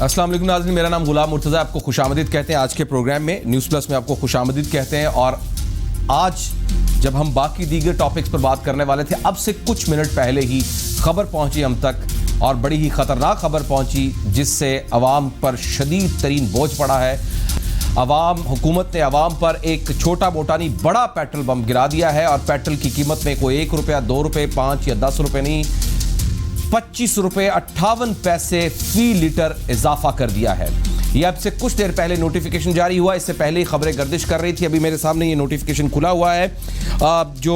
अस्सलाम वालेकुम नाज़रीन, मेरा नाम गुलाम मुर्तज़ा, आपको खुशामदीद कहते हैं। आज के प्रोग्राम में न्यूज़ प्लस में आपको खुशामदीद कहते हैं। और आज जब हम बाकी दीगर टॉपिक्स पर बात करने वाले थे, अब से कुछ मिनट पहले ही खबर पहुंची हम तक, और बड़ी ही ख़तरनाक खबर पहुंची जिससे अवाम पर शदीद तरीन बोझ पड़ा है। हुकूमत ने अवाम पर एक छोटा मोटा नहीं बड़ा पेट्रोल बम गिरा दिया है, और पेट्रोल की कीमत में कोई 1 रुपया 2 रुपये 5 या 10 रुपये नहीं, 25 रुपये 58 पैसे फी लीटर इजाफा कर दिया है। यह अब से कुछ देर पहले नोटिफिकेशन जारी हुआ, इससे पहले ही खबरें गर्दिश कर रही थी। अभी मेरे सामने ये नोटिफिकेशन खुला हुआ है। जो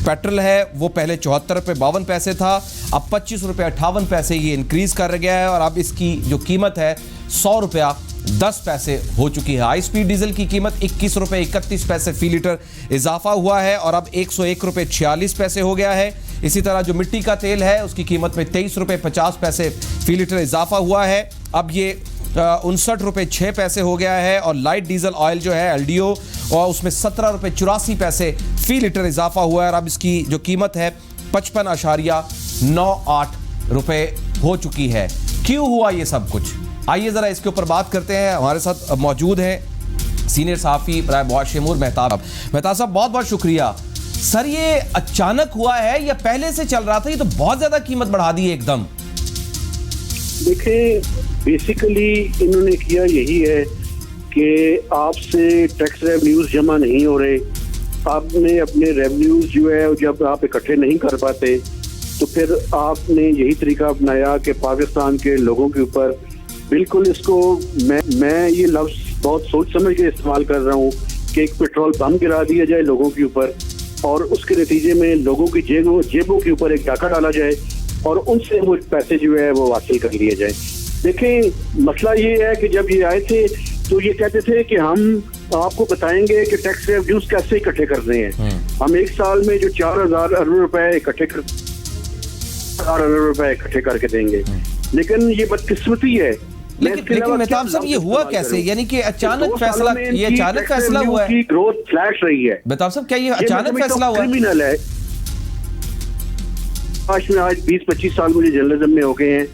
पेट्रोल है वो पहले 74 रुपये 52 पैसे था, अब 25 रुपये 58 पैसे ये इंक्रीज कर गया है, और अब इसकी जो कीमत है 100 रुपया 10 पैसे हो चुकी है। हाई स्पीड डीजल की कीमत 21 रुपये 31 पैसे फी लीटर इजाफा हुआ है, और अब 101 रुपये 46 पैसे हो गया है। इसी तरह जो मिट्टी का तेल है उसकी कीमत में 23 रुपये 50 पैसे फी लीटर इजाफा हुआ है, अब ये 59 रुपये 6 पैसे हो गया है। और लाइट डीजल ऑयल जो है LDO, और उसमें 17 रुपये 84 पैसे फी लीटर इजाफा हुआ है, और अब इसकी जो कीमत है 55.98 रुपये हो चुकी है। क्यों हुआ ये सब कुछ, आइए ज़रा इसके ऊपर बात करते हैं। हमारे साथ मौजूद हैं सीनियर सहाफ़ी शमूर मेहताब साहब, बहुत बहुत शुक्रिया सर। ये अचानक हुआ है या पहले से चल रहा था? ये तो बहुत ज़्यादा कीमत बढ़ा दी है एकदम। देखिए, बेसिकली इन्होंने किया यही है कि आपसे टैक्स रेवेन्यूज जमा नहीं हो रहे, आपने अपने रेवेन्यूज जो है जब आप इकट्ठे नहीं कर पाते तो फिर आपने यही तरीका अपनाया कि पाकिस्तान के लोगों के ऊपर बिल्कुल इसको मैं ये लफ्ज बहुत सोच समझ के इस्तेमाल कर रहा हूँ कि एक पेट्रोल बम गिरा दिया जाए लोगों के ऊपर, और उसके नतीजे में लोगों की जेबों के ऊपर एक डाका डाला जाए और उनसे वो पैसे जो है वो हासिल कर लिए जाए। देखें, मसला ये है कि जब ये आए थे तो ये कहते थे कि हम आपको बताएंगे कि टैक्स रेवेन्यूज कैसे इकट्ठे करने हैं। हम एक साल में जो 4,000 अरब रुपए इकट्ठे करके देंगे, लेकिन ये बदकिस्मती है। लेकिन मेहताब साहब, ये हुआ कैसे? यानी कि अचानक फैसला, ये अचानक फैसला हुआ है? ग्रोथ फ्लैश रही है। मेहताब साहब, क्या ये अचानक फैसला हुआ? क्रिमिनल है। आज 20-25 साल मुझे जर्नलिज्म में हो गए हैं,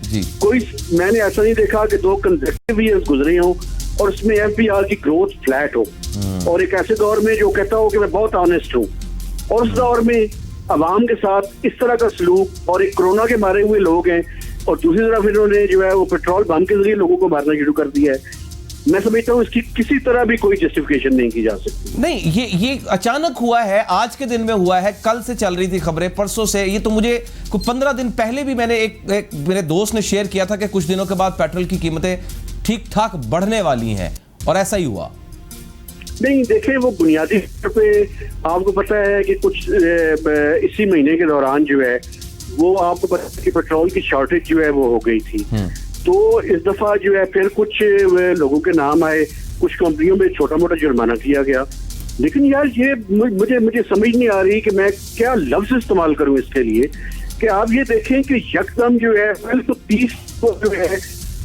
मैंने ऐसा नहीं देखा कि 2 कंसेक्यूटिव ईयर्स गुजरे हों और उसमें FBR की ग्रोथ फ्लैट हो, और एक ऐसे दौर में जो कहता हो कि मैं बहुत ऑनेस्ट हूँ, और उस दौर में अवाम के साथ इस तरह का सलूक, और एक कोरोना के मारे हुए लोग हैं, और दूसरी तरफ इन्होंने जो है वो पेट्रोल बम के जरिए लोगों को मारना शुरू कर दिया है। मैं समझता हूँ इसकी किसी तरह भी कोई जस्टिफिकेशन नहीं की जा सकती। नहीं, ये अचानक हुआ है, आज के दिन में हुआ है, कल से चल रही थी खबरें, परसों से। ये तो मुझे 15 दिन पहले भी मैंने एक मेरे दोस्त ने शेयर किया था कि कुछ दिनों के बाद पेट्रोल की कीमतें ठीक ठाक बढ़ने वाली हैं, और ऐसा ही हुआ। नहीं, देखें, वो बुनियादी तौर पे आपको पता है कि कुछ इसी महीने के दौरान जो है वो आपको पता है कि पेट्रोल की शॉर्टेज जो है वो हो गई थी। तो इस दफा जो है फिर कुछ लोगों के नाम आए, कुछ कंपनियों में छोटा मोटा जुर्माना किया गया। लेकिन यार, ये मुझे समझ नहीं आ रही कि मैं क्या लफ्ज इस्तेमाल करूं इसके लिए कि आप ये देखें कि यकदम जो है पहले तो 30 को जो है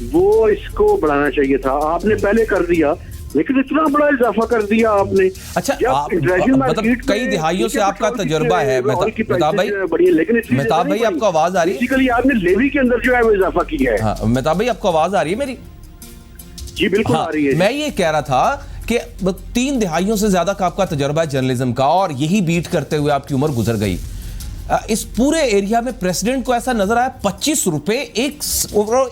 वो इसको बढ़ाना चाहिए था, आपने पहले कर दिया, लेकिन इतना बड़ा इजाफा कर दिया आपने। अच्छा, मतलब कई दिहाइयों से आपका तजुर्बा है मेहताब भाई। मेहताब भाई, आपको आवाज आ रही है? बेसिकली आपने लेवी के अंदर जो है वो इजाफा किया है। हाँ, मेहताब भाई, आपको आवाज आ रही है मेरी? जी बिल्कुल आ रही है। मैं ये कह रहा था कि 3 दिहाइयों से ज्यादा का आपका तजुर्बा है जर्नलिज्म का, और यही बीट करते हुए आपकी उम्र गुजर गई। इस पूरे एरिया में प्रेसिडेंट को ऐसा नजर आया 25 रुपए एक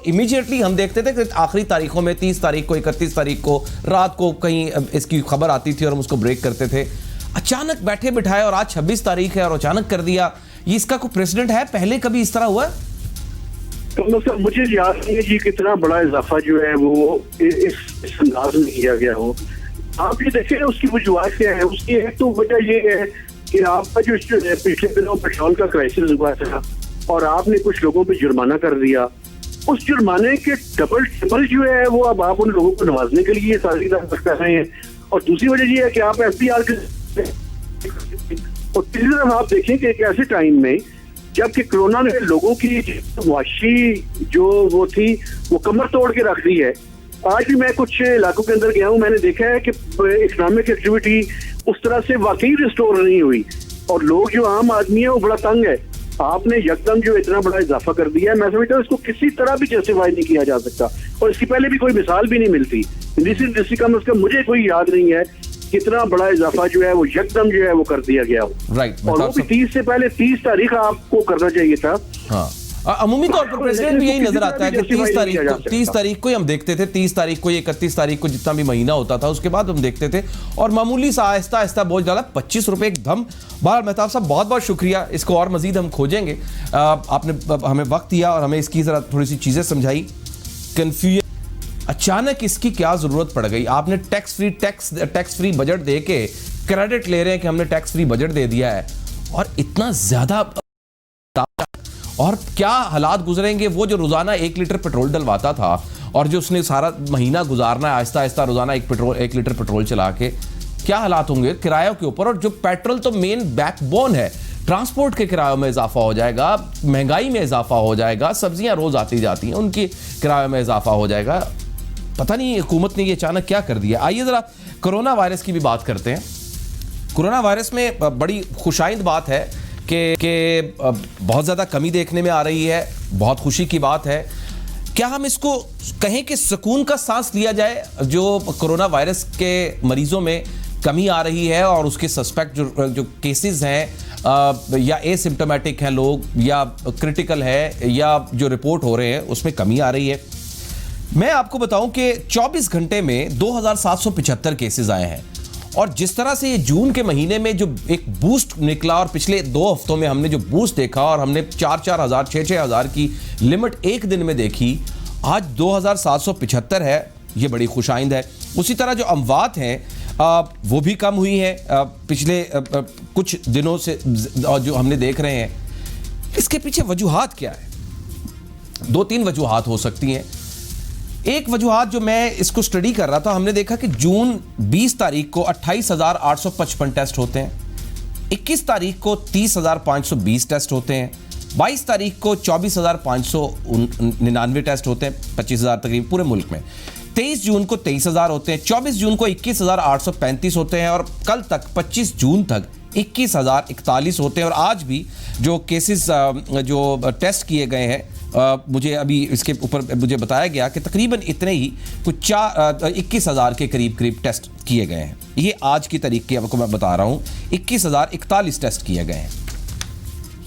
इमीडिएटली हम देखते थे कि आखिरी तारीखों में 30 तारीख को 31 तारीख को रात को कहीं इसकी खबर आती थी और हम उसको ब्रेक करते थे। अचानक बैठे बिठाए, और आज 26 तारीख है और अचानक कर दिया। ये इसका कोई प्रेसिडेंट है? पहले कभी इस तरह हुआ? तो मुझे याद नहीं है जी कितना बड़ा इजाफा जो है वो इस अंदाज में किया गया हो। आप ये देखें उसकी वजूहत क्या है। उसकी एक तो वजह ये है कि आपका जो पिछले दिनों पेट्रोल का क्राइसिस हुआ था और आपने कुछ लोगों पे जुर्माना कर दिया, उस जुर्माने के डबल ट्रिपल जो है वो अब आप उन लोगों को नवाजने के लिए सारी कर रहे हैं। और दूसरी वजह ये है कि आप FBR के, और तीसरी तरफ आप देखें कि एक ऐसे टाइम में जबकि कोरोना ने लोगों की मुआशी जो वो थी वो कमर तोड़ के रख दी है। आज भी मैं कुछ इलाकों के अंदर गया हूँ, मैंने देखा है कि इकोनॉमिक एक्टिविटी उस तरह से वाकई रिस्टोर नहीं हुई, और लोग जो आम आदमी है वो बड़ा तंग है। आपने यकदम जो इतना बड़ा इजाफा कर दिया है, मैं समझता हूँ इसको किसी तरह भी जस्टिफाई नहीं किया जा सकता, और इसकी पहले भी कोई मिसाल भी नहीं मिलती इंडस्ट्री कम उसका मुझे कोई याद नहीं है कितना बड़ा इजाफा जो है वो यकदम जो है वो कर दिया गया हो। राइट, और वो भी 30 से पहले 30 तारीख आपको करना चाहिए था। हाँ, अमूमी तौर पर प्रेसिडेंट भी यही नजर आता है कि 30 तारीख को ही हम देखते थे, 30 तारीख को, 31 तारीख को, जितना भी महीना होता था उसके बाद हम देखते थे, और मामूली सा आहिस्ता आहिस्ता बोझ डाला 25 रुपए एकदम। बहरहाल मेहताब साहब बहुत बहुत शुक्रिया, इसको और मजीद हम खोजेंगे। आपने हमें वक्त दिया और हमें इसकी जरा थोड़ी सी चीजें समझाई। कंफ्यूजन अचानक इसकी क्या जरूरत पड़ गई? आपने टैक्स फ्री बजट दे के क्रेडिट ले रहे हैं कि हमने टैक्स फ्री बजट दे दिया है, और इतना ज्यादा, और क्या हालात गुजरेंगे वो जो रोजाना 1 लीटर पेट्रोल डलवाता था और जो उसने सारा महीना गुजारना है आहिस्ता आहिस्ता रोजाना 1 लीटर पेट्रोल चला के, क्या हालात होंगे किरायों के ऊपर। और जो पेट्रोल तो मेन बैकबोन है, ट्रांसपोर्ट के किरायों में इजाफा हो जाएगा, महंगाई में इजाफा हो जाएगा, सब्जियां रोज आती जाती हैं उनकी किरायों में इजाफा हो जाएगा। पता नहीं हुकूमत ने ये अचानक क्या कर दिया। आइए जरा कोरोना वायरस की भी बात करते हैं। कोरोना वायरस में बड़ी खुशाइंद बात है कि बहुत ज़्यादा कमी देखने में आ रही है, बहुत खुशी की बात है। क्या हम इसको कहें कि सुकून का सांस लिया जाए, जो कोरोना वायरस के मरीजों में कमी आ रही है और उसके सस्पेक्ट जो केसेस हैं या एसिम्प्टोमेटिक हैं लोग, या क्रिटिकल है, या जो रिपोर्ट हो रहे हैं उसमें कमी आ रही है। मैं आपको बताऊं कि 24 घंटे में 2775 केसेस आए हैं, और जिस तरह से ये जून के महीने में जो एक बूस्ट निकला, और पिछले 2 हफ्तों में हमने जो बूस्ट देखा और हमने 4-4 हज़ार 6-6 हज़ार की लिमिट एक दिन में देखी, आज 2775 है, ये बड़ी खुशाइंद है। उसी तरह जो अमवात हैं वो भी कम हुई है पिछले कुछ दिनों से जो हमने देख रहे हैं। इसके पीछे वजूहात क्या है? 2-3 वजूहात हो सकती हैं। एक वजूहात जो मैं इसको स्टडी कर रहा था, हमने देखा कि जून 20 तारीख को 28,855 टेस्ट होते हैं, 21 तारीख को 30,520 टेस्ट होते हैं, 22 तारीख को 24,599 टेस्ट होते हैं, 25,000 तकरीबन पूरे मुल्क में, 23 जून को 23,000 होते हैं, 24 जून को 21,835 होते हैं, और कल तक 25 जून तक 21,041 होते हैं। और आज भी जो केसेस जो टेस्ट किए गए हैं, मुझे अभी इसके ऊपर मुझे बताया गया कि तकरीबन इतने ही कुछ 21,000 के करीब टेस्ट किए गए हैं। ये आज की तारीख की आपको मैं बता रहा हूँ, 21,041 टेस्ट किए गए हैं।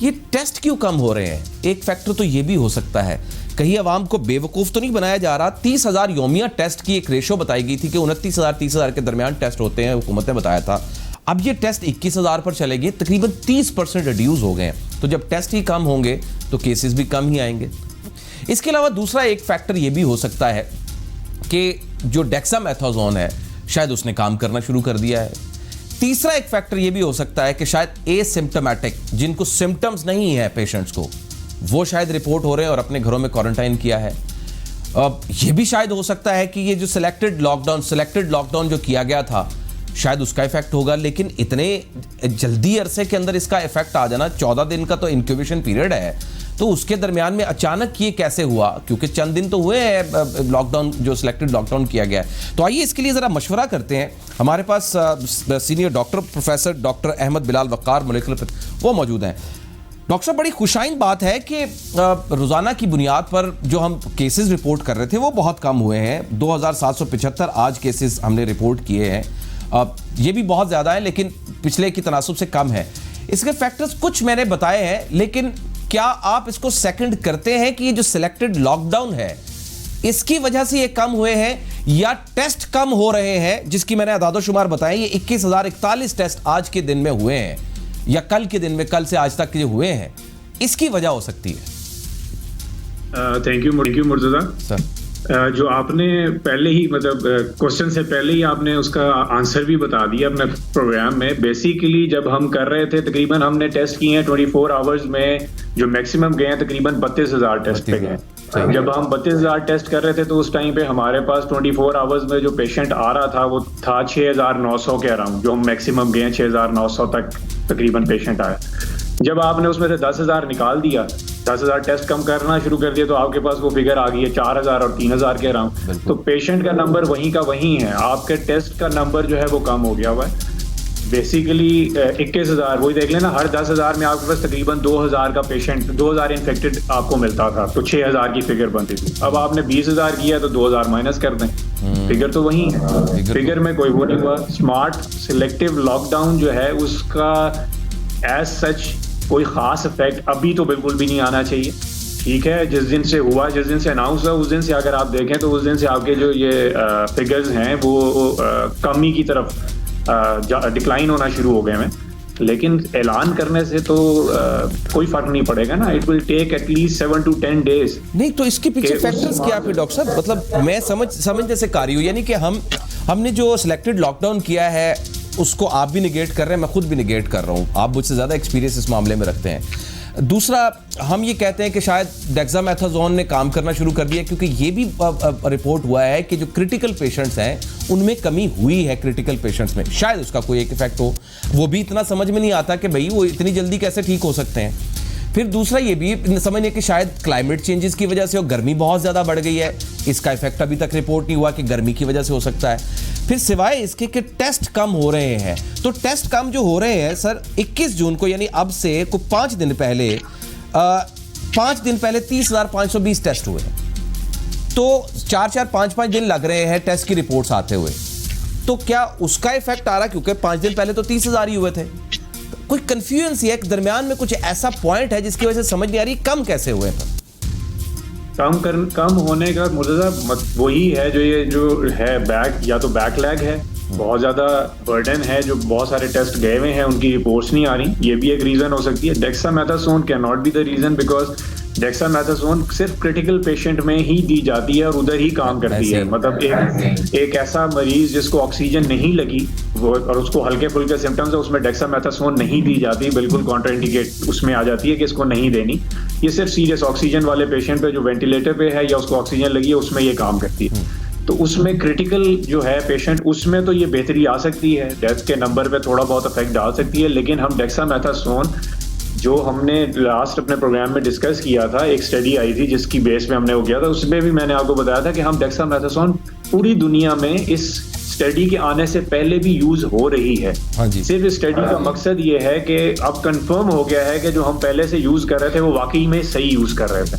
ये टेस्ट क्यों कम हो रहे हैं? एक फैक्टर तो ये भी हो सकता है, कहीं अवाम को बेवकूफ़ तो नहीं बनाया जा रहा। 30,000 योमिया टेस्ट की एक रेशो बताई गई थी कि 29,000 30,000 के दरमियान टेस्ट होते हैं, हुकूमत ने बताया था। अब ये टेस्ट 21,000 पर चले गए, तकरीबन 30% रिड्यूस हो गए हैं। तो जब टेस्ट ही कम होंगे तो केसेस भी कम ही आएंगे। इसके अलावा दूसरा एक फैक्टर ये भी हो सकता है कि जो डेक्सामेथासोन है शायद उसने काम करना शुरू कर दिया है। तीसरा एक फैक्टर ये भी हो सकता है कि शायद एसिम्प्टोमेटिक, जिनको सिम्टम्स नहीं है पेशेंट्स को, वो शायद रिपोर्ट हो रहे हैं और अपने घरों में क्वारंटाइन किया है। ये भी शायद हो सकता है कि ये जो सिलेक्टेड लॉकडाउन जो किया गया था, शायद उसका इफेक्ट होगा। लेकिन इतने जल्दी अरसे के अंदर इसका इफेक्ट आ जाना, 14 दिन का तो इंक्यूबेशन पीरियड है, तो उसके दरमियान में अचानक ये कैसे हुआ? क्योंकि चंद दिन तो हुए हैं लॉकडाउन, जो सिलेक्टेड लॉकडाउन किया गया है। तो आइए इसके लिए ज़रा मशवरा करते हैं। हमारे पास senior doctor professor doctor Ahmad Bilal Waqar molecular वो मौजूद हैं। डॉक्टर साहब, बड़ी खुशाइन बात है कि रोज़ाना की बुनियाद पर जो हम केसेस रिपोर्ट कर रहे थे वो बहुत कम हुए हैं। 2,775 आज केसेस हमने रिपोर्ट किए हैं। ये भी बहुत ज़्यादा है, लेकिन पिछले की तनासुब से कम है। इसके फैक्टर्स कुछ मैंने बताए हैं, लेकिन क्या आप इसको सेकंड करते हैं कि ये जो सिलेक्टेड लॉकडाउन है इसकी वजह से ये कम हुए हैं, या टेस्ट कम हो रहे हैं, जिसकी मैंने अदादोशुमार बताए? ये 21,041 टेस्ट आज के दिन में हुए हैं, या कल के दिन में, कल से आज तक के जो हुए हैं, इसकी वजह हो सकती है। Thank you Murtaza sir. जो आपने पहले ही मतलब क्वेश्चन से पहले ही आपने उसका आंसर भी बता दिया अपने प्रोग्राम में। बेसिकली जब हम कर रहे थे, तकरीबन हमने टेस्ट किए हैं 24 आवर्स में, जो मैक्सिमम गए हैं तकरीबन 32,000 टेस्ट पे गए। जब हम 32,000 टेस्ट कर रहे थे तो उस टाइम पे हमारे पास 24 आवर्स में जो पेशेंट आ रहा था वो था 6,900 के अराउंड, जो हम मैक्सिमम गए हैं 6,900 तक तकरीबन पेशेंट आया। जब आपने उसमें से 10,000 निकाल दिया, 10,000 टेस्ट कम करना शुरू कर दिया, तो आपके पास वो फिगर आ गई है 4,000 और 3,000 के अराउंड। तो पेशेंट का नंबर वहीं का वहीं है, आपके टेस्ट का नंबर जो है वो कम हो गया हुआ है। बेसिकली 21,000 वही देख लेना, हर 10,000 में आपके पास तकरीबन 2,000 का पेशेंट, 2,000 इन्फेक्टेड आपको मिलता था, तो 6,000 की फिगर बनती थी। अब आपने 20,000 किया तो 2,000 माइनस कर दें, फिगर तो वही है, फिगर में कोई वो नहीं हुआ। स्मार्ट सिलेक्टिव लॉकडाउन जो है उसका एज सच कोई खास इफेक्ट अभी तो बिल्कुल भी नहीं आना चाहिए। ठीक है, जिस दिन से हुआ, जिस दिन से अनाउंस हुआ, उस दिन से अगर आप देखें तो उस दिन से आपके जो ये फिगर्स हैं वो कमी की तरफ डिक्लाइन होना शुरू हो गए हैं। लेकिन ऐलान करने से तो कोई फर्क नहीं पड़ेगा ना, it will take at least 7 to 10 days। नहीं तो इसके पीछे फैक्टर्स क्या है डॉक्टर साहब? मतलब मैं समझ जैसे कार्य हूँ, यानी कि हमने जो सिलेक्टेड लॉकडाउन किया है उसको आप भी निगेट कर रहे हैं, मैं खुद भी निगेट कर रहा हूँ, आप मुझसे ज़्यादा एक्सपीरियंस इस मामले में रखते हैं। दूसरा, हम ये कहते हैं कि शायद डेक्सामेथासोन ने काम करना शुरू कर दिया, क्योंकि ये भी रिपोर्ट हुआ है कि जो क्रिटिकल पेशेंट्स हैं उनमें कमी हुई है, क्रिटिकल पेशेंट्स में शायद उसका कोई एक इफेक्ट हो। वो भी इतना समझ में नहीं आता कि भाई वो इतनी जल्दी कैसे ठीक हो सकते हैं। फिर दूसरा ये भी समझने कि शायद क्लाइमेट चेंजेस की वजह से और गर्मी बहुत ज़्यादा बढ़ गई है, इसका इफेक्ट अभी तक रिपोर्ट नहीं हुआ कि गर्मी की वजह से हो सकता है। फिर सिवाय इसके कि टेस्ट कम हो रहे हैं, तो टेस्ट कम जो हो रहे हैं सर 21 जून को, यानी अब से कुछ 5 दिन पहले 30,520 टेस्ट हुए, तो 4-4, 5-5 दिन लग रहे हैं टेस्ट की रिपोर्ट्स आते हुए। तो क्या उसका इफेक्ट आ रहा, क्योंकि 5 दिन पहले तो 30,000 ही हुए थे। कोई कंफ्यूजन है दरमियान में, कुछ ऐसा पॉइंट है जिसकी वजह से समझ नहीं आ रही कम कैसे हुए हैं? कम होने का मुर्तज़ा वही है जो है बैक, या तो बैकलैग है, बहुत ज्यादा बर्डन है, जो बहुत सारे टेस्ट गए हुए हैं उनकी रिपोर्ट्स नहीं आ रही, ये भी एक रीजन हो सकती है। Dexamethasone can not be the reason, because dexamethasone सिर्फ क्रिटिकल पेशेंट में ही दी जाती है और उधर ही काम करती है। मतलब एक ऐसा मरीज जिसको ऑक्सीजन नहीं लगी वो और उसको हल्के फुल्के सिम्टम्स है, उसमें डेक्सामेथासोन नहीं दी जाती, बिल्कुल कॉन्ट्राइंडिकेट उसमें आ जाती है कि इसको नहीं देनी। ये सिर्फ सीरियस ऑक्सीजन वाले पेशेंट पे जो वेंटिलेटर पे है या उसको ऑक्सीजन लगी है उसमें ये काम करती है। तो उसमें क्रिटिकल जो है पेशेंट, उसमें तो ये बेहतरी आ सकती है, डेथ के नंबर पे थोड़ा बहुत इफेक्ट डाल सकती है। लेकिन हम डेक्सामेथासोन जो हमने लास्ट अपने प्रोग्राम में डिस्कस किया था, एक स्टडी आई थी जिसकी बेस पे हमने वो किया था, उसमें भी मैंने आपको बताया था कि हम डेक्सामेथासोन पूरी दुनिया में इस स्टडी के आने से पहले भी यूज हो रही है। सिर्फ इस स्टडी का मकसद ये है कि अब कंफर्म हो गया है कि जो हम पहले से यूज कर रहे थे वो वाकई में सही यूज कर रहे थे,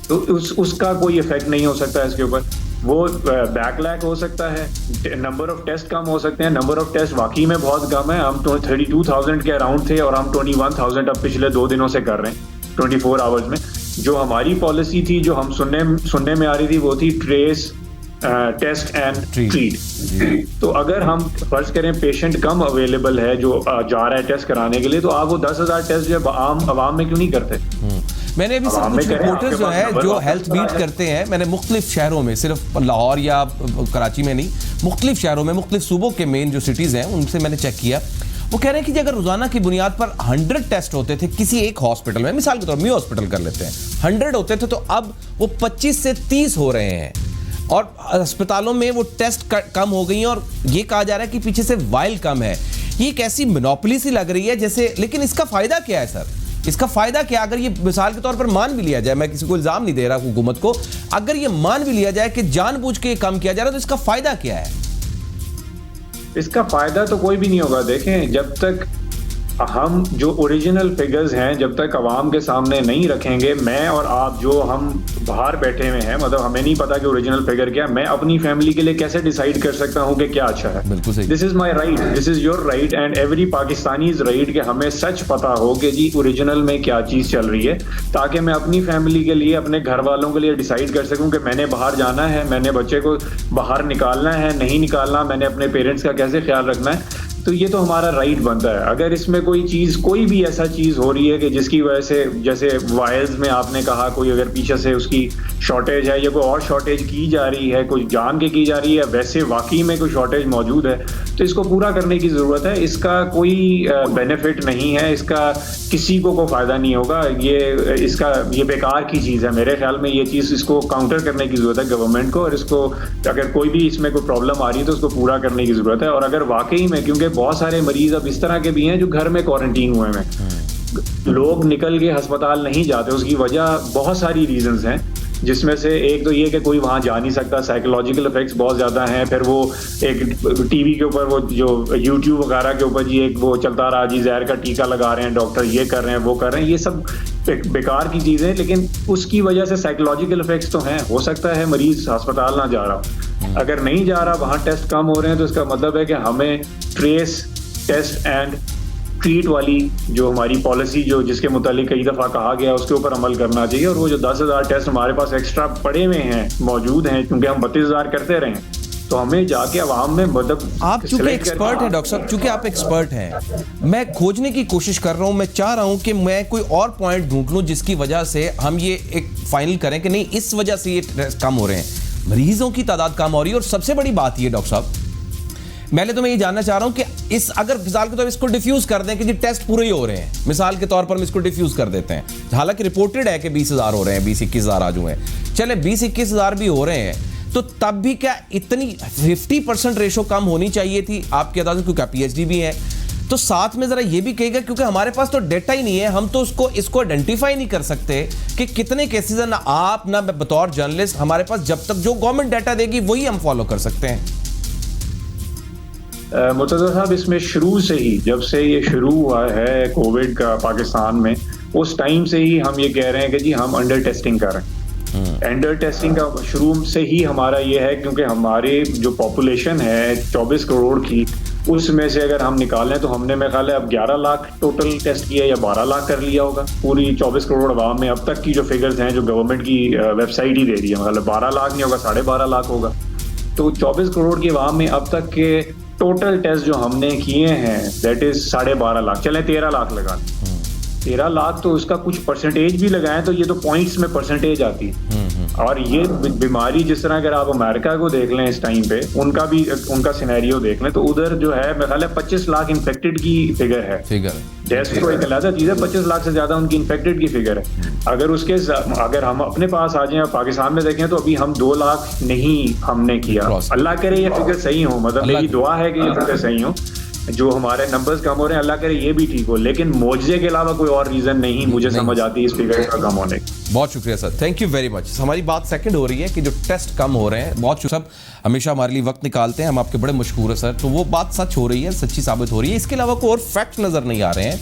तो उसका कोई इफेक्ट नहीं हो सकता इसके ऊपर। वो बैकलैग हो सकता है, नंबर ऑफ टेस्ट कम हो सकते हैं, नंबर ऑफ टेस्ट वाकई में बहुत कम है। हम 32,000 के अराउंड थे और हम 21,000 अब पिछले 2 दिनों से कर रहे हैं 24 आवर्स में। जो हमारी पॉलिसी थी, जो हम सुनने में आ रही थी, वो थी ट्रेस, टेस्ट एंड ट्रीट। तो अगर हम फर्ज करें पेशेंट कम अवेलेबल है जो जा रहा है टेस्ट कराने के लिए, तो आप वो 10,000 टेस्ट जो आम आवाम में क्यों नहीं करते? मैंने अभी सब कुछ रिपोर्टर्स जो है जो हेल्थ बीट करते हैं, मैंने मुख्तलिफ शहरों में, सिर्फ लाहौर या कराची में नहीं, मुख्तलिफ शहरों में, मुख्तलिफ सूबों के मेन जो सिटीज़ हैं उनसे मैंने चेक किया। वो कह रहे हैं कि अगर रोजाना की बुनियाद पर 100 टेस्ट होते थे किसी एक हॉस्पिटल में, मिसाल के तौर पर मी हॉस्पिटल कर लेते हैं, 100 होते थे, तो अब वो 25 से 30 हो रहे हैं और अस्पतालों में वो टेस्ट कम हो गई हैं और ये कहा जा रहा है कि पीछे से वाइल कम है। ये एक ऐसी मोनोपोली सी लग रही है जैसे, लेकिन इसका फायदा क्या है सर? इसका फायदा क्या, अगर ये मिसाल के तौर पर मान भी लिया जाए, मैं किसी को इल्जाम नहीं दे रहा हुकूमत को, अगर ये मान भी लिया जाए कि जानबूझ के काम किया जा रहा है, तो इसका फायदा क्या है? इसका फायदा तो कोई भी नहीं होगा। देखें, जब तक हम जो ओरिजिनल फिगर्स हैं जब तक आवाम के सामने नहीं रखेंगे, मैं और आप जो हम बाहर बैठे हुए हैं, मतलब हमें नहीं पता कि ओरिजिनल फिगर क्या, मैं अपनी फैमिली के लिए कैसे डिसाइड कर सकता हूं कि क्या अच्छा है? बिल्कुल सही। This is my right, this is your right and every Pakistani is right कि हमें सच पता हो कि जी ओरिजिनल में क्या चीज चल रही है, ताकि मैं अपनी फैमिली के लिए, अपने घर वालों के लिए डिसाइड कर सकूं कि मैंने बाहर जाना है, मैंने बच्चे को बाहर निकालना है, नहीं निकालना, मैंने अपने पेरेंट्स का कैसे ख्याल रखना है। तो ये तो हमारा राइट बनता है। अगर इसमें कोई भी ऐसा चीज हो रही है कि जिसकी वजह से, जैसे वायल्स में आपने कहा, कोई अगर पीछे से उसकी शॉर्टेज है या कोई और शॉर्टेज की जा रही है, कोई जान के की जा रही है, वैसे वाकई में कोई शॉर्टेज मौजूद है, तो इसको पूरा करने की जरूरत है। इसका कोई बेनिफिट नहीं है, इसका किसी को फायदा नहीं होगा, ये बेकार की चीज है। मेरे ख्याल में ये चीज, इसको काउंटर करने की जरूरत है गवर्नमेंट को, और इसको अगर कोई भी इसमें कोई प्रॉब्लम आ रही है तो उसको पूरा करने की जरूरत है। और अगर वाकई में, क्योंकि बहुत सारे मरीज अब इस तरह के भी हैं जो घर में क्वारंटीन हुए हैं, लोग निकल के अस्पताल नहीं जाते, उसकी वजह बहुत सारी रीजंस हैं, जिसमें से एक तो ये कि कोई वहाँ जा नहीं सकता, साइकोलॉजिकल इफेक्ट्स बहुत ज़्यादा हैं। फिर वो एक टीवी के ऊपर वो जो यूट्यूब वगैरह के ऊपर जी एक वो चलता रहा जी जहर का टीका लगा रहे हैं डॉक्टर, ये कर रहे हैं वो कर रहे हैं, ये सब बेकार की चीज़ें। लेकिन उसकी वजह से साइकोलॉजिकल इफेक्ट्स तो हैं। हो सकता है मरीज अस्पताल ना जा रहा, अगर नहीं जा रहा, वहाँ टेस्ट कम हो रहे हैं, तो इसका मतलब है कि हमें ट्रेस, टेस्ट एंड ट्रीट वाली जो हमारी पॉलिसी जो जिसके मुतालिक कई दफ़ा कहा गया उसके ऊपर अमल करना चाहिए। और वो जो 10,000 टेस्ट हमारे पास एक्स्ट्रा पड़े हुए हैं, मौजूद हैं, क्योंकि हम 32,000 करते रहे, तो हमें जाके अवाम में मतलब आप चूंकि एक्सपर्ट हैं डॉक्टर साहब, चूंकि आप एक्सपर्ट हैं, मैं खोजने की कोशिश कर रहा हूं, मैं चाह रहा हूं कि मैं कोई और पॉइंट ढूंढ लूं जिसकी वजह से हम ये एक फाइनल करें कि नहीं इस वजह से ये टेस्ट कम हो रहे हैं, मरीजों की तादाद कम हो रही है। और सबसे बड़ी बात ये डॉक्टर साहब, मैं ये जानना चाह रहा हूं कि इस अगर मिसाल के तौर पर इसको डिफ्यूज कर दें कि जी टेस्ट पूरे ही हो रहे हैं, मिसाल के तौर पर हम इसको डिफ्यूज कर देते हैं, हालांकि रिपोर्टेड है कि 20,000 हो रहे हैं, 20-21,000 आज हुए हैं, चले 20-21,000 भी हो रहे हैं, तो तब भी क्या इतनी 50% रेशो कम होनी चाहिए थी आपके अंदाज़े, क्योंकि आप PhD भी हैं, तो साथ में जरा ये भी कहेगा, क्योंकि हमारे पास तो डेटा ही नहीं है, हम तो इसको आइडेंटिफाई नहीं कर सकते कि कितने केसेस हैं, ना आप ना बतौर जर्नलिस्ट, हमारे पास जब तक जो गवर्नमेंट डाटा देगी वही हम फॉलो कर सकते हैं। मुर्तज़ा साहब, इसमें शुरू से ही, जब से ये शुरू हुआ है कोविड का पाकिस्तान में, उस टाइम से ही हम ये कह रहे हैं कि जी हम अंडर टेस्टिंग कर रहे हैं। अंडर टेस्टिंग का शुरू से ही हमारा ये है, क्योंकि हमारे जो पॉपुलेशन है 24 करोड़ की, उसमें से अगर हम निकालें तो हमने मेरे ख्याल है अब 11 लाख टोटल टेस्ट किया या 12 लाख कर लिया होगा पूरी 24 करोड़ आवाम में। अब तक की जो फिगर्स हैं जो गवर्नमेंट की वेबसाइट ही दे रही है, मतलब 12 लाख नहीं होगा, 12.5 लाख होगा। तो 24 करोड़ की आवाम में अब तक के टोटल टेस्ट जो हमने किए हैं दैट इज 12.5 लाख, चले 13 लाख लगा, 13 लाख, तो उसका कुछ परसेंटेज भी लगाएं तो ये तो पॉइंट्स में परसेंटेज आती है। और ये बीमारी जिस तरह अगर आप अमेरिका को देख लें इस टाइम पे, उनका सिनेरियो देख लें, तो उधर जो है मेरे ख्याल है 25 लाख इन्फेक्टेड की फिगर है। टेस्ट तो एक अलग चीज है, 25 लाख से ज्यादा उनकी इन्फेक्टेड की फिगर है। अगर हम अपने पास आ जाए पाकिस्तान में देखें तो अभी हम 2 लाख नहीं हमने किया। अल्लाह करे ये फिगर सही हो, मतलब मेरी दुआ है कि ये फिगर सही हो, जो हमारे नंबर्स कम हो रहे हैं, अल्लाह करे ये भी ठीक हो, लेकिन मौजज़े के अलावा कोई और रीजन नहीं मुझे समझ आती इस फिगर का कम होने की। बहुत शुक्रिया sir, thank you very much. हमारी बात सेकंड हो रही है कि जो टेस्ट कम हो रहे हैं, बहुत सब हमेशा हमारे लिए वक्त निकालते हैं, हम आपके बड़े मशहूर है सर, तो वो बात सच हो रही है, सच्ची साबित हो रही है। इसके अलावा कोई और फैक्ट नजर नहीं आ रहे हैं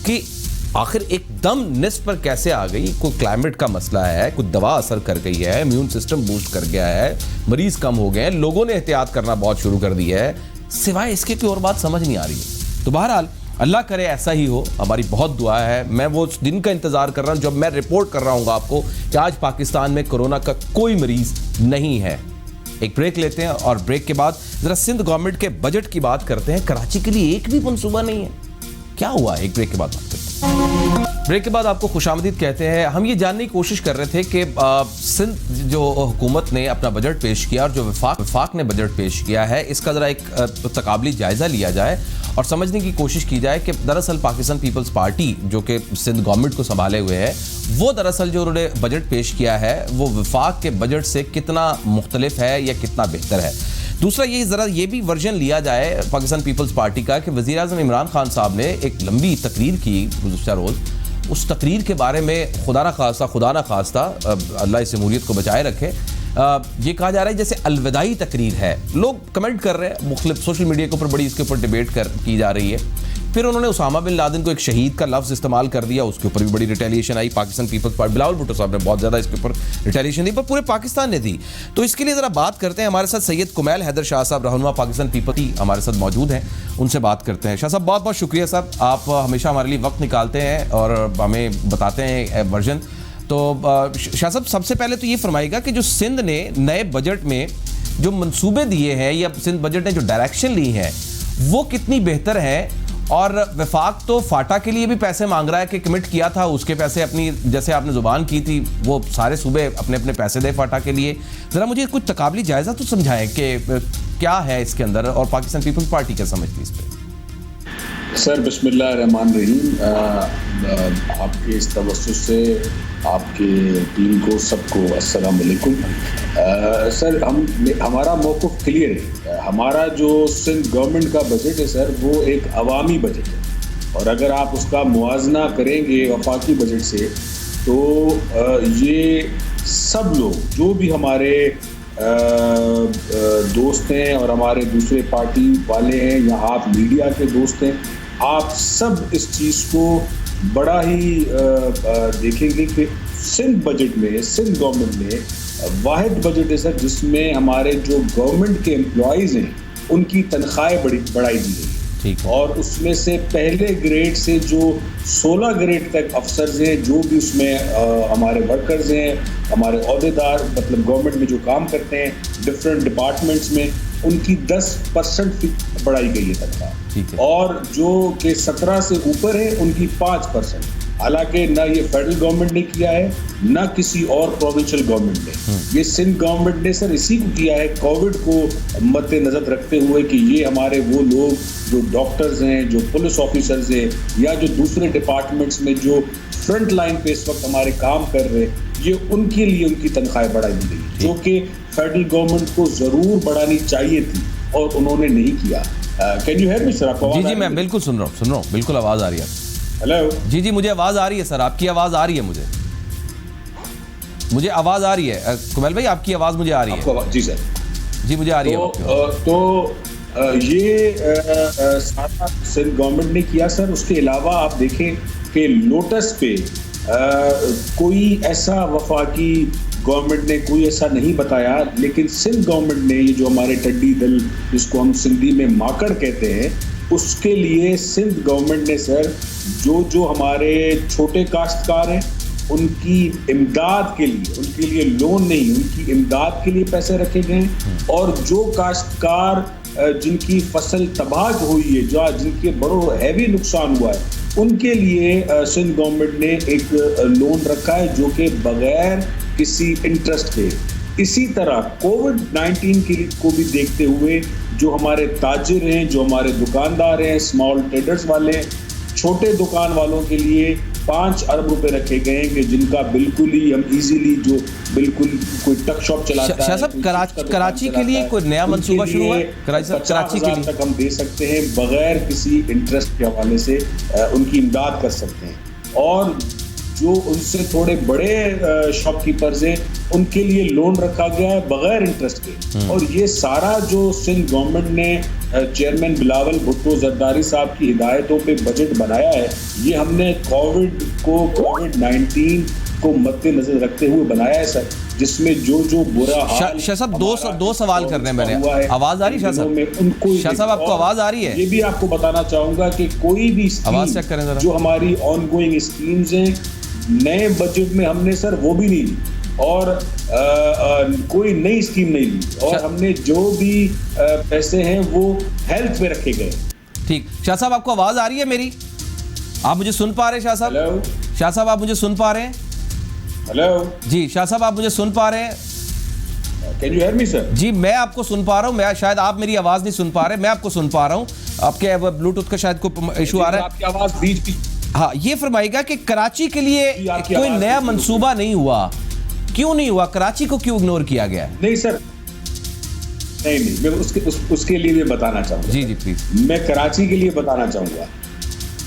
कि आखिर एकदम निस्फ पर कैसे आ गई। कोई क्लाइमेट का मसला है, कोई दवा असर कर गई है, इम्यून सिस्टम बूस्ट कर गया है, मरीज कम हो गए हैं, लोगों ने एहतियात करना बहुत शुरू कर दी है, सिवाय इसके कोई और बात समझ नहीं आ रही है। तो बहरहाल अल्लाह करे ऐसा ही हो, हमारी बहुत दुआ है। मैं वो उस दिन का इंतजार कर रहा हूं जब मैं रिपोर्ट कर रहा हूं आपको कि आज पाकिस्तान में कोरोना का कोई मरीज नहीं है। एक ब्रेक लेते हैं और ब्रेक के बाद जरा सिंध गवर्नमेंट के बजट की बात करते हैं। कराची के लिए एक भी मंसूबा नहीं है, क्या हुआ? एक ब्रेक के बाद बात करते हैं। ब्रेक के बाद आपको खुशामदीद कहते हैं। हम ये जानने की कोशिश कर रहे थे कि सिंध जो हुकूमत ने अपना बजट पेश किया और जो वफाक ने बजट पेश किया है, इसका ज़रा एक तकाबली जायज़ा लिया जाए और समझने की कोशिश की जाए कि दरअसल पाकिस्तान पीपल्स पार्टी जो कि सिंध गवर्नमेंट को संभाले हुए है, वो दरअसल जो उन्होंने बजट पेश किया है वो वफाक के बजट से कितना मुख्तलिफ है या कितना बेहतर है। दूसरा ये ज़रा ये भी वर्जन लिया जाए पाकिस्तान पीपल्स पार्टी का कि वज़ीर आज़म इमरान खान साहब ने एक लंबी तकरीर की गुज़श्ता रोज़, उस तकरीर के बारे में खुदा ना खास्ता अल्लाह इस जमहूरियत को बचाए रखे, ये कहा जा रहा है जैसे अलविदाई तकरीर है। लोग कमेंट कर रहे हैं, मुख्तलिफ सोशल मीडिया के ऊपर बड़ी इसके ऊपर डिबेट की जा रही है। फिर उन्होंने उसामा बिन लादेन को एक शहीद का लफ्ज़ इस्तेमाल कर दिया, उसके ऊपर भी बड़ी रिटेलिएशन आई। पाकिस्तान पीपल्स पार्टी बिलावल भुट्टो साहब ने बहुत ज़्यादा इसके ऊपर रिटेलिएशन दी, पर पूरे पाकिस्तान ने दी। तो इसके लिए ज़रा बात करते हैं। हमारे साथ सैयद कुमैल हैदर शाह साहब, रहनुमा पाकिस्तान पीपल्स हमारे साथ मौजूद हैं, उनसे बात करते हैं। शाह साहब बहुत बहुत शुक्रिया साहब, आप हमेशा हमारे लिए वक्त निकालते हैं और हमें बताते हैं वर्जन। तो शाह साहब सबसे पहले तो ये फरमाइएगा कि जो सिंध ने नए बजट में जो मंसूबे दिए हैं या सिंध बजट ने जो डायरेक्शन ली है वो कितनी बेहतर है, और वफाक तो फाटा के लिए भी पैसे मांग रहा है कि कमिट किया था उसके पैसे अपनी, जैसे आपने जुबान की थी, वो सारे सूबे अपने अपने पैसे दे फाटा के लिए। ज़रा मुझे कुछ तकाबली जायज़ा तो समझाएं कि क्या है इसके अंदर और पाकिस्तान पीपल्स पार्टी क्या समझती है इस पर। सर बिस्मिल्लाह रहमान रहीम, आपके इस तवज्जुह से आपके टीम को सबको अस्सलाम वालेकुम। सर हमारा मौक़िफ़ क्लियर है। हमारा जो सिंध गवर्नमेंट का बजट है सर वो एक अवामी बजट है, और अगर आप उसका मुआजना करेंगे वफाकी बजट से तो ये सब लोग जो भी हमारे दोस्त हैं और हमारे दूसरे पार्टी वाले हैं या आप मीडिया के दोस्त हैं, आप सब इस चीज़ को बड़ा ही देखेंगे कि सिंध बजट में, सिंध गवर्नमेंट में वाहिद बजट है सर जिसमें हमारे जो गवर्नमेंट के एम्प्लॉयज़ हैं उनकी तनख्वाहें बढ़ाई दी गई। और उसमें से पहले ग्रेड से जो 16 ग्रेड तक अफसर्स हैं, जो भी उसमें हमारे वर्कर्स हैं, हमारे ओहदेदार, मतलब गवर्नमेंट में जो काम करते हैं डिफरेंट डिपार्टमेंट्स में, उनकी 10% बढ़ाई गई है तनख्वाह। और जो कि 17 से ऊपर है उनकी 5%। हालांकि ना ये फेडरल गवर्नमेंट ने किया है ना किसी और प्रोविंशियल गवर्नमेंट ने, ये सिंध गवर्नमेंट ने सर इसी को किया है कोविड को मद्देनजर रखते हुए कि ये हमारे वो लोग जो डॉक्टर्स हैं, जो पुलिस ऑफिसर्स हैं या जो दूसरे डिपार्टमेंट्स में जो फ्रंट लाइन पे इस वक्त हमारे काम कर रहे हैं, ये उनके लिए उनकी तनख्वाहें बढ़ाई दी गई, जो कि फेडरल गवर्नमेंट को जरूर बढ़ानी चाहिए थी और उन्होंने नहीं किया। Can you hear me sir? आपको जी मैं बिल्कुल सुन रहा हूँ, बिल्कुल आवाज आ रही है। हेलो जी मुझे आवाज आ रही है सर, आपकी आवाज आ रही है, मुझे आवाज आ रही है। कुमैल भाई आपकी आवाज मुझे आ रही है। जी सर, जी मुझे आ रही है। तो ये सारा सिंध गवर्नमेंट ने किया सर। उसके अलावा आप देखें कि लोटस पे कोई ऐसा वफाकी गवर्नमेंट ने कोई ऐसा नहीं बताया, लेकिन सिंध गवर्नमेंट ने ये जो हमारे टड्डी दल जिसको हम सिंधी में माकड़ कहते हैं, उसके लिए सिंध गवर्नमेंट ने सर जो हमारे छोटे काश्तकार हैं उनकी इमदाद के लिए, उनके लिए लोन नहीं, उनकी इमदाद के लिए पैसे रखे गए। और जो काश्तकार जिनकी फसल तबाह हुई है, जो जिनके बड़ो हैवी नुकसान हुआ है, उनके लिए सिंध गवर्नमेंट ने एक लोन रखा है जो कि बगैर किसी इंटरेस्ट के। इसी तरह कोविड-19 को भी देखते हुए जो हमारे ताजिर हैं, जो हमारे दुकानदार हैं, स्मॉल ट्रेडर्स वाले, छोटे दुकान वालों के लिए 5 अरब रुपए रखे गए हैं कि जिनका बिल्कुल ही हम इजीली, जो बिल्कुल कोई टक शॉप चलाता है, सब कराची के लिए कोई नया मंसूबा शुरू हुआ है? कराची के लिए तक हम दे सकते हैं बगैर किसी इंटरेस्ट के हवाले से, उनकी इमदाद कर सकते हैं। और जो उनसे थोड़े बड़े शॉपकीपर्स हैं उनके लिए लोन रखा गया है बगैर इंटरेस्ट के। और ये सारा जो सिंध गवर्नमेंट ने चेयरमैन बिलावल भुट्टो जरदारी साहब की हिदायतों पे बजट बनाया है, ये हमने कोविड-19 को मद्देनजर रखते हुए बनाया है सर, जिसमें जो बुरा हाल। शाह साहब दो सवाल करने हैं मैंने। आवाज आ रही है शाह साहब? शाह साहब आपको आवाज आ रही है? ये भी आपको बताना चाहूंगा कि कोई भी आवाज चेक करें जरा। जो हमारी ऑनगोइंग स्कीम्स हैं नए बजट में हमने सर वो भी नहीं ली, और कोई नई स्कीम नहीं ली, और हमने जो भी पैसे हैं वो हेल्थ में रखे गए। ठीक, शाह साहब आपको आवाज आ रही है मेरी? आप मुझे सुन पा रहे हैं शाह साहब? हेलो शाह साहब आप मुझे सुन पा रहे हैं? हेलो जी शाह साहब आप मुझे सुन पा रहे हैं? Can you hear me sir? जी मैं आपको सुन पा रहा हूँ, मैं शायद आप मेरी आवाज नहीं सुन पा रहे, मैं आपको सुन पा रहा हूँ। आपके ब्लूटूथ का शायद कोई इशू आ रहा है। आपकी आवाज बीच हाँ, ये फरमाइएगा कि कराची के लिए कोई नया मंसूबा नहीं हुआ, क्यों नहीं हुआ? कराची को क्यों इग्नोर किया गया? नहीं सर, नहीं मैं उसके लिए मैं बताना चाहूंगा। जी प्लीज। मैं कराची के लिए बताना चाहूंगा।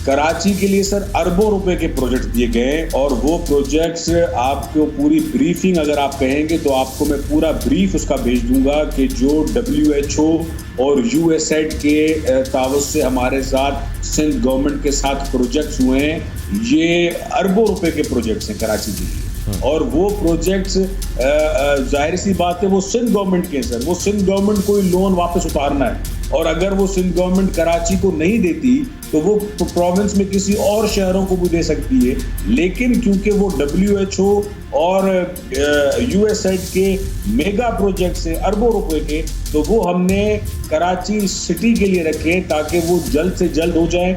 कराची के लिए सर अरबों रुपए के प्रोजेक्ट दिए गए, और वो प्रोजेक्ट्स आपको पूरी ब्रीफिंग अगर आप कहेंगे तो आपको मैं पूरा ब्रीफ उसका भेज दूंगा कि जो WHO और USAID के तावुन से हमारे साथ सिंध गवर्नमेंट के साथ प्रोजेक्ट्स हुए हैं, ये अरबों रुपए के प्रोजेक्ट्स हैं कराची के लिए। और वो प्रोजेक्ट्स जाहिर सी बात है वो सिंध गवर्नमेंट के हैं सर। वो सिंध गवर्नमेंट कोई लोन वापस उतारना है, और अगर वो सिंध गवर्नमेंट कराची को नहीं देती तो वो प्रोविंस में किसी और शहरों को भी दे सकती है, लेकिन क्योंकि वो WHO और USAID के मेगा प्रोजेक्ट्स हैं अरबों रुपए के, तो वो हमने कराची सिटी के लिए रखे ताकि वो जल्द से जल्द हो जाए,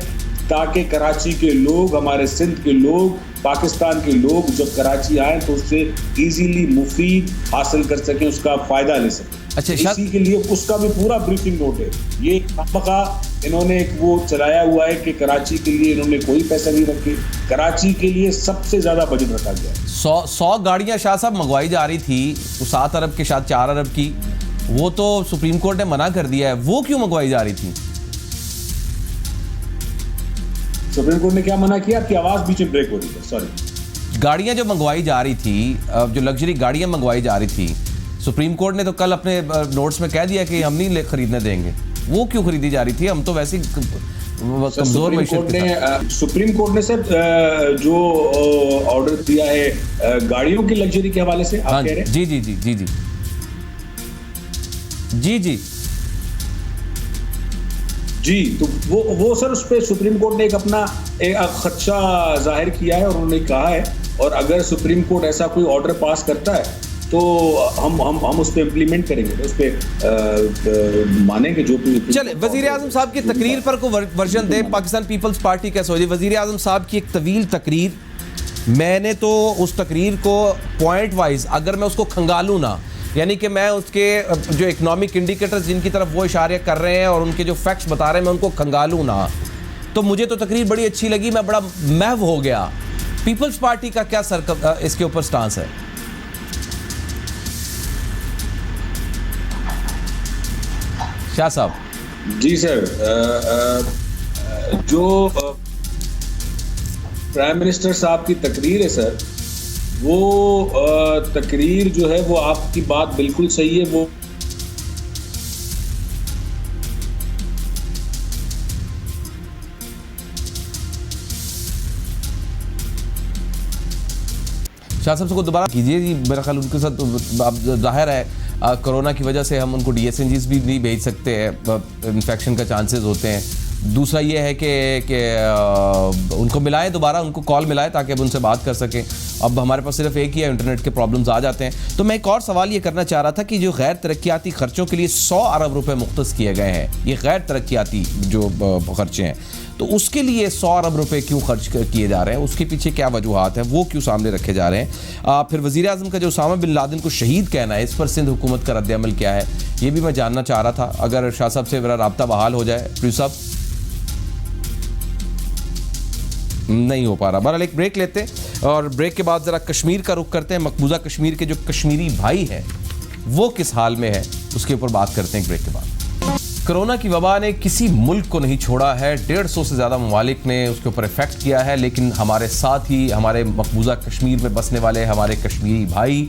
ताकि कराची के लोग, हमारे सिंध के लोग, पाकिस्तान के लोग जब कराची आए तो उससे इजीली मुफीद हासिल कर सकें, उसका फायदा ले सकें। अच्छा, इसी के लिए उसका भी पूरा ब्रीफिंग नोट है। ये खामखा इन्होंने एक वो चलाया हुआ है कि कराची के लिए इन्होंने कोई पैसा नहीं रखे। कराची के लिए सबसे ज्यादा बजट रखा गया। 100 गाड़ियां शाह साहब मंगवाई जा रही थी, तो 7 अरब के साथ 4 अरब की, वो तो सुप्रीम कोर्ट ने मना कर दिया है। वो क्यों मंगवाई जा रही थी? सुप्रीम कोर्ट ने क्या मना किया? आपकी आवाज बीच में ब्रेक हो रही है, सॉरी। गाड़ियां जो मंगवाई जा रही थी, जो लग्जरी गाड़ियां मंगवाई जा रही थी, सुप्रीम कोर्ट ने तो कल अपने नोट्स में कह दिया कि हम नहीं खरीदने देंगे। वो क्यों खरीदी जा रही थी? हम तो वैसे ही कमजोर सुप्रीम कोर्ट ने सर जो ऑर्डर दिया है गाड़ियों की लग्जरी के हवाले से, आप कह रहे हैं? जी जी जी जी जी जी जी जी, तो वो सर उस पर सुप्रीम कोर्ट ने अपना एक खदशा जाहिर किया है और उन्होंने कहा है, और अगर सुप्रीम कोर्ट ऐसा कोई ऑर्डर पास करता है तो हम उस पर इम्प्लीमेंट करेंगे, उस पर मानेंगे जो भी। चले, वजीर आजम साहब की तकरीर पर को वर्जन दे। पाकिस्तान पीपल्स पार्टी कैसे हो जी? वजीर आजम साहब की एक तवील तकरीर, मैंने तो उस तकरीर को पॉइंट वाइज अगर मैं उसको खंगालूँ ना, यानी कि मैं उसके जो इकोनॉमिक इंडिकेटर्स जिनकी तरफ वो इशारे कर रहे हैं और उनके जो फैक्ट्स बता रहे हैं, मैं उनको खंगालूँ ना, तो मुझे तो तकरीर बड़ी अच्छी लगी, मैं बड़ा महव हो गया। पीपल्स पार्टी का क्या इसके ऊपर स्टांस है? शाह साहब। जी सर, जो प्राइम मिनिस्टर साहब की तकरीर है सर, वो तकरीर जो है वो आपकी बात बिल्कुल सही है। वो शाह साहब को दोबारा कीजिए जी, मेरा ख्याल उनके साथ जाहिर है कोरोना की वजह से हम उनको DSNGs भी नहीं भेज सकते हैं, इन्फेक्शन का चांसेस होते हैं। दूसरा ये है कि उनको मिलाएं, दोबारा उनको कॉल मिलाएं ताकि अब उनसे बात कर सकें। अब हमारे पास सिर्फ एक ही है, इंटरनेट के प्रॉब्लम्स आ जाते हैं। तो मैं एक और सवाल ये करना चाह रहा था कि जो गैर तरक्याती खर्चों के लिए 100 अरब रुपए मुख्तस किए गए हैं, ये गैर तरक्याती जो खर्चे हैं, तो उसके लिए 100 अरब रुपए क्यों खर्च किए जा रहे हैं? उसके पीछे क्या वजूहात हैं? वो क्यों सामने रखे जा रहे हैं? फिर वज़ीर आज़म का जो उसामा बिन लादेन को शहीद कहना है, इस पर सिंध हुकूमत का रद्द-ए-अमल क्या है, ये भी मैं जानना चाह रहा था। अगर शाह साहब से मेरा राब्ता बहाल हो जाए। प्लीज साहब नहीं हो पा रहा। बहरहाल एक ब्रेक लेते हैं और ब्रेक के बाद ज़रा कश्मीर का रुख करते हैं। मकबूजा कश्मीर के जो कश्मीरी भाई हैं वो किस हाल में है, उसके ऊपर बात करते हैं ब्रेक के बाद। कोरोना की वबा ने किसी मुल्क को नहीं छोड़ा है, 150 से ज़्यादा ममालिक ने उसके ऊपर इफेक्ट किया है, लेकिन हमारे साथ ही हमारे मकबूजा कश्मीर में बसने वाले हमारे कश्मीरी भाई,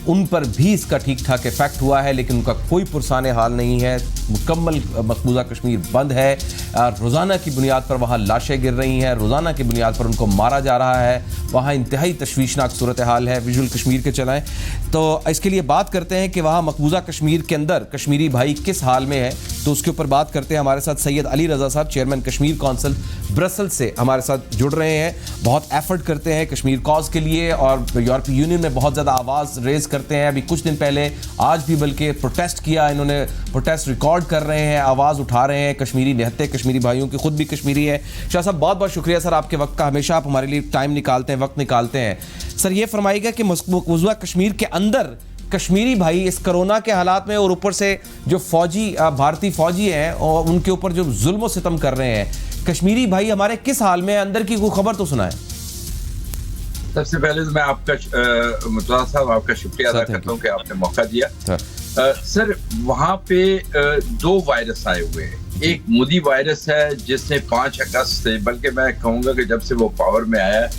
उन पर भी इसका ठीक ठाक इफेक्ट हुआ है, लेकिन उनका कोई पुरसाने हाल नहीं है। मुकम्मल मकबूजा कश्मीर बंद है। रोज़ाना की बुनियाद पर वहाँ लाशें गिर रही हैं, रोज़ाना की बुनियाद पर उनको मारा जा रहा है। वहाँ इंतहाई तशवीशनाक सूरत हाल है। विजुअल कश्मीर के चलाएं तो इसके लिए बात करते हैं कि वहाँ मकबूजा कश्मीर के अंदर कश्मीरी भाई किस हाल में है, तो उसके ऊपर बात करते हैं। हमारे साथ सैयद अली रज़ा साहब, चेयरमैन कश्मीर कौंसिल ब्रसल से हमारे साथ जुड़ रहे हैं। बहुत एफर्ट करते हैं कश्मीर कॉज के लिए और यूरोपीय यूनियन में बहुत ज़्यादा आवाज़ रेज करते हैं। अभी कुछ दिन पहले, आज भी बल्कि प्रोटेस्ट किया इन्होंने, प्रोटेस्ट रिकॉर्ड कर रहे हैं, आवाज़ उठा रहे हैं कश्मीरी निहत्ते कश्मीरी भाइयों की, खुद भी कश्मीरी है। शाह साहब बहुत बहुत शुक्रिया सर आपके वक्त का, हमेशा आप हमारे लिए टाइम निकालते हैं, वक्त निकालते हैं। सर ये फरमाइएगा कि मकबूजा कश्मीर के अंदर कश्मीरी भाई इस कोरोना के हालात में और ऊपर से जो फौजी भारतीय फौजी हैं और उनके ऊपर जो जुल्म व सितम कर रहे हैं, कश्मीरी भाई हमारे किस हाल में है? अंदर की कोई खबर तो सुनाए। सबसे पहले तो मैं आपका मुतला साहब आपका शुक्रिया अदा करता हूँ कि आपने मौका दिया। सर वहाँ पे 2 वायरस आए हुए हैं। एक मोदी वायरस है जिसने 5 अगस्त से, बल्कि मैं कहूँगा कि जब से वो पावर में आया है,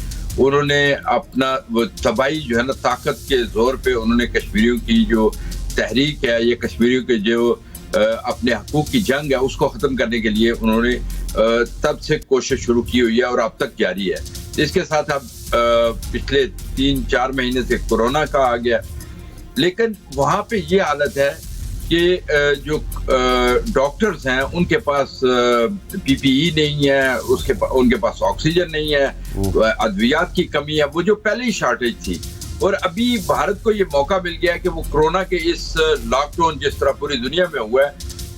उन्होंने अपना वो तबाही जो है ना, ताकत के जोर पे उन्होंने कश्मीरियों की जो तहरीक है, ये कश्मीरियों के जो अपने हकूक़ की जंग है, उसको ख़त्म करने के लिए उन्होंने तब से कोशिश शुरू की हुई है और अब तक जारी है। इसके साथ अब पिछले 3-4 महीने से कोरोना का आ गया, लेकिन वहाँ पे ये हालत है कि जो डॉक्टर्स हैं उनके पास PPE नहीं है, उनके पास ऑक्सीजन नहीं है, अद्वियात की कमी है, वो जो पहले ही शॉर्टेज थी। और अभी भारत को ये मौका मिल गया है कि वो कोरोना के इस लॉकडाउन जिस तरह पूरी दुनिया में हुआ है,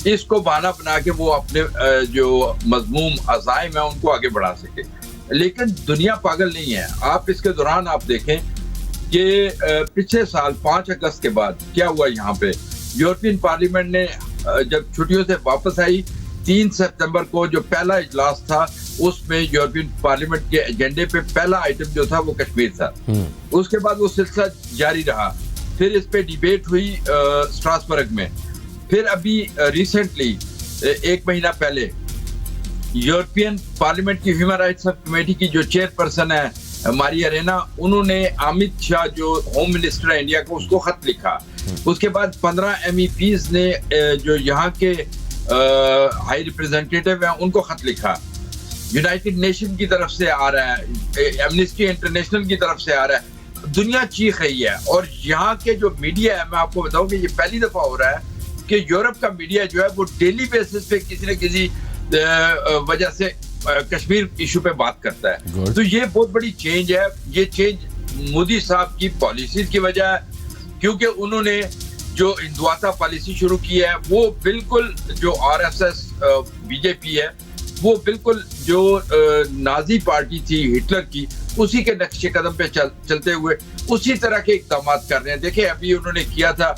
इसको बहाना बना के वो अपने जो मजमूम अज़ाइम है उनको आगे बढ़ा सके। लेकिन दुनिया पागल नहीं है। आप इसके दौरान आप देखें कि पिछले साल 5 अगस्त के बाद क्या हुआ यहाँ पे, यूरोपियन पार्लियामेंट ने जब छुट्टियों से वापस आई, 3 सितंबर को जो पहला इजलास था उसमें यूरोपियन पार्लियामेंट के एजेंडे पे पहला आइटम जो था वो कश्मीर था। उसके बाद वो सिलसिला जारी रहा, फिर इस पे डिबेट हुई स्ट्रासबर्ग में। फिर अभी रिसेंटली 1 महीना पहले यूरोपियन पार्लियामेंट की ह्यूमन राइट्स सब कमेटी की जो चेयरपर्सन है मारिया रेना, उन्होंने अमित शाह जो होम मिनिस्टर है इंडिया का, उसको खत लिखा। उसके बाद 15 MEPs ने जो यहाँ के हाई रिप्रेजेंटेटिव हैं उनको खत लिखा। यूनाइटेड नेशन की तरफ से आ रहा है, एमनेस्टी इंटरनेशनल की तरफ से आ रहा है, दुनिया चीख रही है। और यहाँ के जो मीडिया है, मैं आपको बताऊं कि ये पहली दफा हो रहा है कि यूरोप का मीडिया जो है वो डेली बेसिस पे किसी न किसी वजह से कश्मीर इशू पे बात करता है। तो ये बहुत बड़ी चेंज है। ये चेंज मोदी साहब की पॉलिसीज की वजह है, क्योंकि उन्होंने जो हिंदुआता पॉलिसी शुरू की है वो बिल्कुल जो RSS बीजेपी है वो बिल्कुल जो नाजी पार्टी थी हिटलर की, उसी के नक्शे कदम पे चलते हुए उसी तरह के इक़दाम कर रहे हैं। देखिए अभी उन्होंने किया था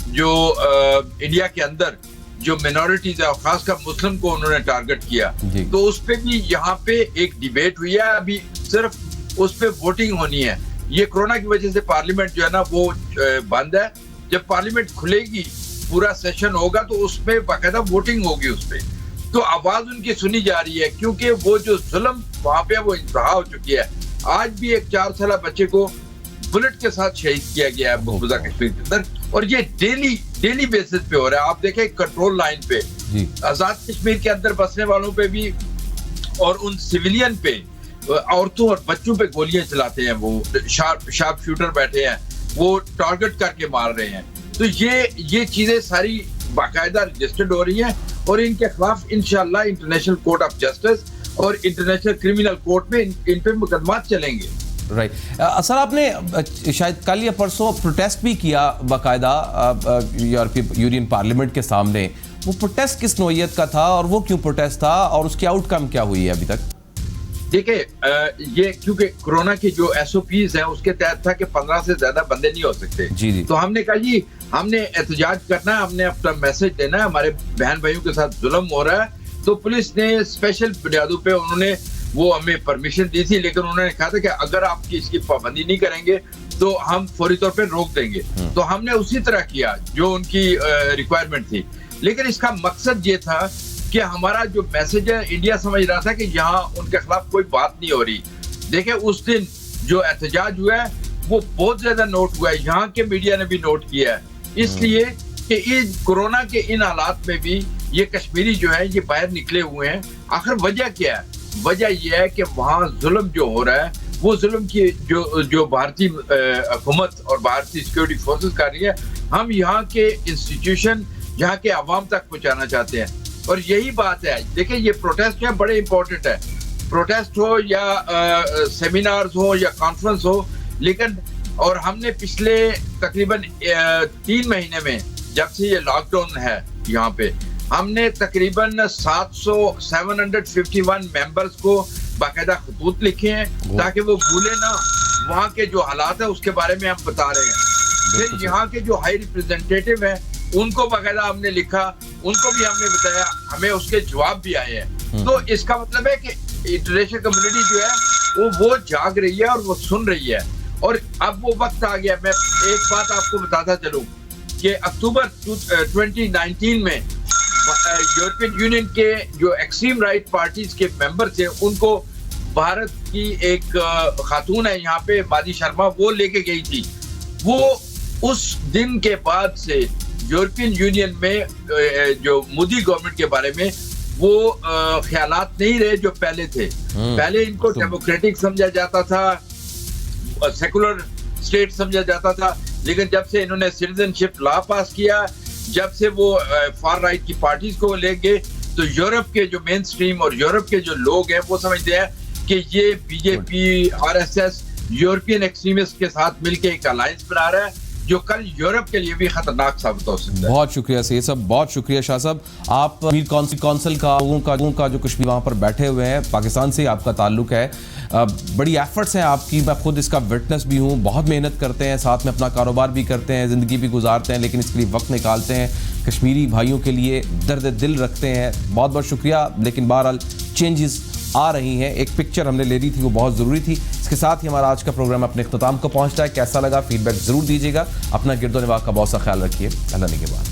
जो इंडिया के अंदर जो मिनॉरिटीज है और खासकर मुस्लिम को उन्होंने टारगेट किया, तो उस पे भी यहाँ पे एक डिबेट हुई है। अभी सिर्फ उस पे वोटिंग होनी है। ये कोरोना की वजह से पार्लियामेंट जो है ना वो बंद है। जब पार्लियामेंट खुलेगी, पूरा सेशन होगा, तो उसमें बाकायदा वोटिंग होगी उस पे। तो आवाज उनकी सुनी जा रही है, क्योंकि वो जो जुल्म वहां पे वो इंतहा हो चुकी है। आज भी एक 4 साल बच्चे को बुलेट के साथ शहीद किया गया है मकबूजा कश्मीर के अंदर, और ये डेली बेसिस पे हो रहा है। आप देखें कंट्रोल लाइन पे, आजाद कश्मीर के अंदर बसने वालों पे भी और उन सिविलियन पे, औरतों और बच्चों पे गोलियां चलाते हैं। वो शार्प शूटर बैठे हैं, वो टारगेट करके मार रहे हैं। तो ये चीजें सारी बाकायदा रजिस्टर्ड हो रही हैं और इनके खिलाफ इंशाल्लाह इंटरनेशनल कोर्ट ऑफ जस्टिस और इंटरनेशनल क्रिमिनल कोर्ट में इन पे मुकदमा चलेंगे। राइट सर, आपने शायद कल या परसों प्रोटेस्ट भी किया बाकायदा यूरोपीय यूनियन पार्लियामेंट के सामने। वो प्रोटेस्ट किस नौइयत का था और वो क्यों प्रोटेस्ट था और उसकी आउटकम क्या हुई है अभी तक? देखिए ये क्योंकि कोरोना की जो SOPs है उसके तहत था कि 15 से ज्यादा बंदे नहीं हो सकते। जी। तो हमने कहा जी हमने एहतजाज करना है, हमने अपना मैसेज देना है, हमारे बहन भाइयों के साथ जुल्म हो रहा है। तो पुलिस ने स्पेशल बुनियादों पे उन्होंने वो हमें परमिशन दी थी, लेकिन उन्होंने कहा था कि अगर आप इसकी पाबंदी नहीं करेंगे तो हम फौरी तौर पे रोक देंगे। तो हमने उसी तरह किया जो उनकी रिक्वायरमेंट थी। लेकिन इसका मकसद ये था कि हमारा जो मैसेज है, इंडिया समझ रहा था कि यहाँ उनके खिलाफ कोई बात नहीं हो रही। देखिए उस दिन जो एहतजाज हुआ है वो बहुत ज्यादा नोट हुआ है, यहाँ के मीडिया ने भी नोट किया है, इसलिए कि इस कोरोना के इन हालात में भी ये कश्मीरी जो है ये बाहर निकले हुए हैं। आखिर वजह क्या है? वजह यह है कि वहाँ जुल्म जो हो रहा है वो जुल्म की जो भारतीय हुकूमत और भारतीय सिक्योरिटी फोर्सेस कर रही है, हम यहाँ के इंस्टीट्यूशन यहाँ के अवाम तक पहुँचाना चाहते हैं। और यही बात है। देखिए ये प्रोटेस्ट जो है बड़े इंपॉर्टेंट है, प्रोटेस्ट हो या सेमिनार्स हो या कॉन्फ्रेंस हो, लेकिन और हमने पिछले तकरीबन 3 महीने में जब से ये लॉकडाउन है यहाँ पे, हमने तकरीबन 751 मेंबर्स को बाकायदा खतूत लिखे हैं ताकि वो भूले ना वहाँ के जो हालात है उसके बारे में हम बता रहे हैं। फिर यहाँ के जो हाई रिप्रेजेंटेटिव है उनको बाकायदा हमने लिखा, उनको भी हमने बताया, हमें उसके जवाब भी आए हैं। तो इसका मतलब है कि इंटरनेशनल कम्युनिटी जो है वो जाग रही है और वो सुन रही है। और अब वो वक्त आ गया। मैं एक बात आपको बताता चलूं कि अक्टूबर 2019 में यूरोपियन यूनियन के जो एक्सट्रीम राइट पार्टीज के मेंबर थे उनको भारत की एक खातून है यहाँ पे मादी शर्मा, वो लेके गई थी। वो उस दिन के बाद से यूरोपियन यूनियन में जो मोदी गवर्नमेंट के बारे में वो ख्यालात नहीं रहे जो पहले थे। पहले इनको डेमोक्रेटिक समझा जाता था, सेकुलर स्टेट समझा जाता था, लेकिन जब से इन्होंने सिटीजनशिप लॉ पास किया, जब से वो फार राइट की पार्टीज को ले गए, तो यूरोप के जो मेन स्ट्रीम और यूरोप के जो लोग हैं वो समझते हैं कि ये बीजेपी RSS यूरोपियन एक्सट्रीमिस्ट के साथ मिलकर एक अलायंस बना रहा है जो कल यूरोप के लिए भी खतरनाक साबित हो सकता है। बहुत शुक्रिया सही सब, बहुत शुक्रिया शाह साहब। आप मीर काउंसिल का लोगों का जो कश्मीर वहाँ पर बैठे हुए हैं, पाकिस्तान से आपका ताल्लुक है, बड़ी एफर्ट्स हैं आपकी, मैं खुद इसका विटनेस भी हूँ। बहुत मेहनत करते हैं, साथ में अपना कारोबार भी करते हैं, ज़िंदगी भी गुजारते हैं, लेकिन इसके लिए वक्त निकालते हैं, कश्मीरी भाइयों के लिए दर्द दिल रखते हैं। बहुत बहुत शुक्रिया। लेकिन बहरहाल चेंजेस आ रही हैं, एक पिक्चर हमने ले ली थी वो बहुत ज़रूरी थी। इसके साथ ही हमारा आज का प्रोग्राम अपने इख्तिताम को पहुंचता है। कैसा लगा फीडबैक ज़रूर दीजिएगा। अपना गिरदो निवाह का बहुत सा ख्याल रखिए। अल्लाह ने के बाद।